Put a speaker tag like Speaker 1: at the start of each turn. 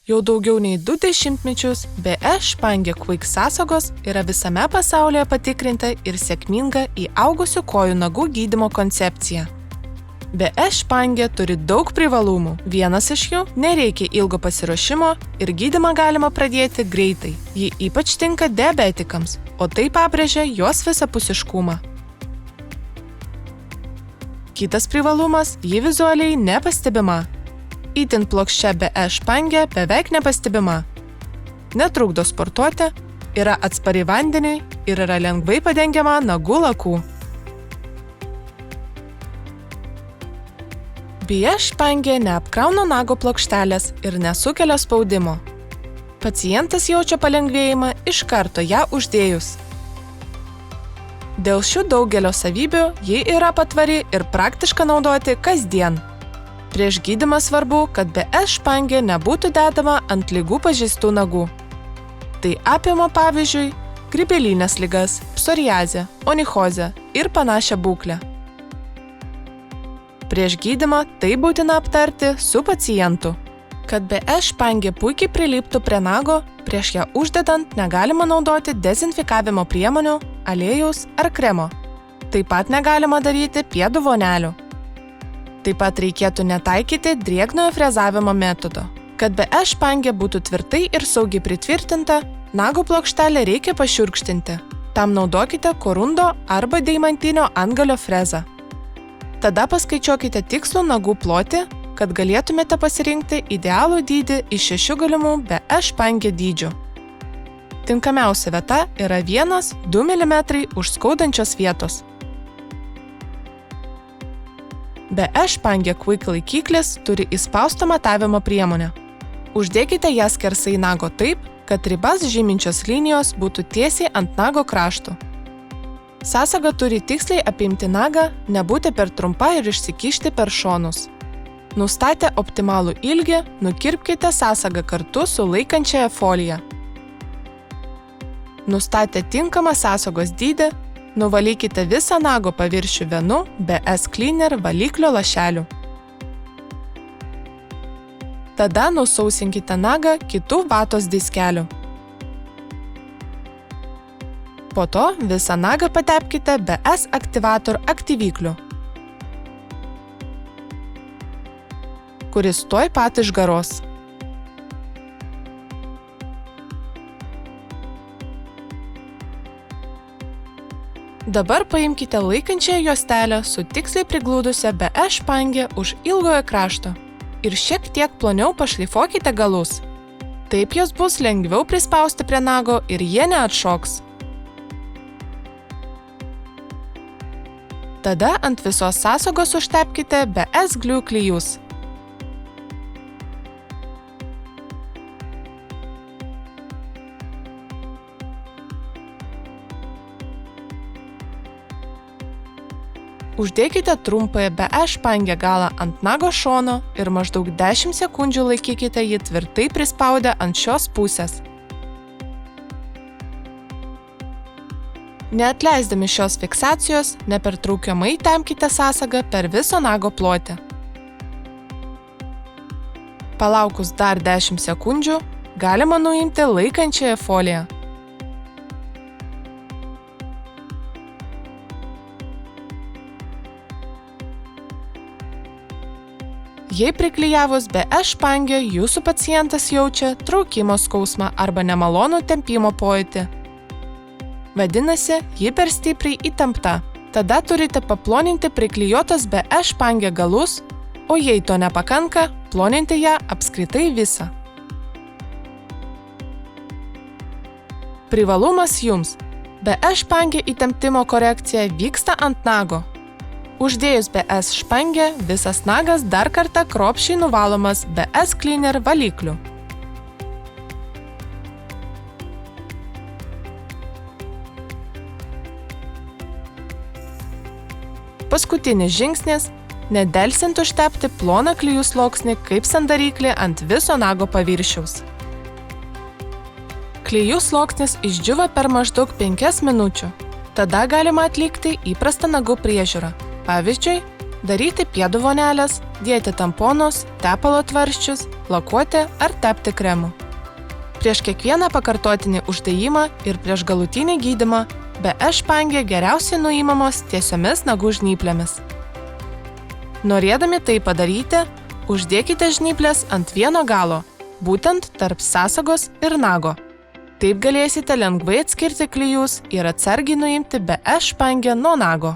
Speaker 1: Jau daugiau nei 2 dešimtmečius BE Spange Quick sąsagos yra visame pasaulyje patikrinta ir sėkminga įaugusių kojų nagų gydymo koncepcija. BE Spange turi daug privalumų. Vienas iš jų – nereikia ilgo pasiruošimo ir gydymą galima pradėti greitai. Ji ypač tinka diabetikams, o tai pabrėžia jos visapusiškumą. Kitas privalumas – ji vizualiai nepastebima. Itin plokščia BE Spange beveik nepastebima. Netrukdo sportuoti, yra atspari vandeniui ir yra lengvai padengiama nagų lakų. BE Spange neapkrauna nago plokštelės ir nesukelia spaudimo. Pacientas jaučia palengvėjimą iš karto ją uždėjus. Dėl šių daugelio savybių ji yra patvari ir praktiška naudoti kasdien. Prieš gydymą svarbu, kad BE Spange nebūtų dedama ant ligų pažeistų nagų. Tai apima pavyzdžiui grybelinės ligas, psoriazę, onichozę ir panašią būklę. Prieš gydymą tai būtina aptarti su pacientu. Kad BE Spange puikiai priliptų prie nago, prieš ją uždedant negalima naudoti dezinfikavimo priemonių, aliejaus ar kremo. Taip pat negalima daryti pėdų vonelių. Taip pat reikėtų netaikyti drėgnojo frezavimo metodo. Kad BE Spange būtų tvirtai ir saugiai pritvirtinta, nago plokštelę reikia pašiurkštinti. Tam naudokite korundo arba deimantinio antgalio frezą. Tada paskaičiuokite tikslų nagų plotį, kad galėtumėte pasirinkti idealų dydį iš 6 galimų BE Spange dydžių. Tinkamiausia vieta yra 1–2 mm už skaudančios vietos. BE Spange Quick laikiklis turi įspaustą matavimo priemonę. Uždėkite ją skersai nago taip, kad ribas žyminčios linijos būtų tiesiai ant nago kraštų. Sąsaga turi tiksliai apimti nagą, nebūti per trumpa ir išsikišti per šonus. Nustatę optimalų ilgį, nukirpkite sąsagą kartu su laikančiaja folija. Nustatę tinkamą sąsagos dydį, nuvalykite visą nago paviršių vienu BE Cleaner valyklio lašeliu. Tada nusausinkite nagą kitų vatos diskelių. Po to visą nagą patepkite BE Activator aktyvikliu, kuris tuoj pat išgaros. Dabar paimkite laikančią juostelę su tiksliai priglūdusia BE Spange už ilgojo krašto ir šiek tiek ploniau pašlifuokite galus. Taip jos bus lengviau prispausti prie nago ir jie neatšoks. Tada ant visos sąsagos užtepkite BE Glue klijus. Uždėkite trumpąją BE Spange galą ant nago šono ir maždaug 10 sekundžių laikykite jį tvirtai prispaudę ant šios pusės. Neatleisdami šios fiksacijos, nepertraukiamai tempkite sąsagą per viso nago plotį. Palaukus dar 10 sekundžių, galima nuimti laikančiąją foliją. Jei priklijavus BE Spange jūsų pacientas jaučia traukimo skausmą arba nemalonų tempimo pojūtį, vadinasi, ji per stipriai įtempta. Tada turite paploninti priklijuotos BE Spange galus, o jei to nepakanka, ploninti ją apskritai visą. Privalumas jums. BE Spange įtempimo korekcija vyksta ant nago. Uždėjus BE Spange, visas nagas dar kartą kruopščiai nuvalomas BE Cleaner valykliu. Paskutinis žingsnis – nedelsiant užtepti ploną klijų sluoksnį kaip sandaryklį ant viso nago paviršiaus. Klijų sluoksnis išdžiūva per maždaug 5 minučių. Tada galima atlikti įprastą nagų priežiūrą. Pavyzdžiui, Daryti pėdų vonelės, dėti tamponus, tepalo tvarsčius, lakuoti ar tepti kremu. Prieš kiekvieną pakartotinį uždėjimą ir prieš galutinį gydymą BE špangė geriausiai nuimamos tiesiomis nagų žnyplėmis. Norėdami tai padaryti, uždėkite žnyplės ant vieno galo, būtent tarp sąsagos ir nago. Taip galėsite lengvai atskirti klijus ir atsargiai nuimti BE špangę nuo nago.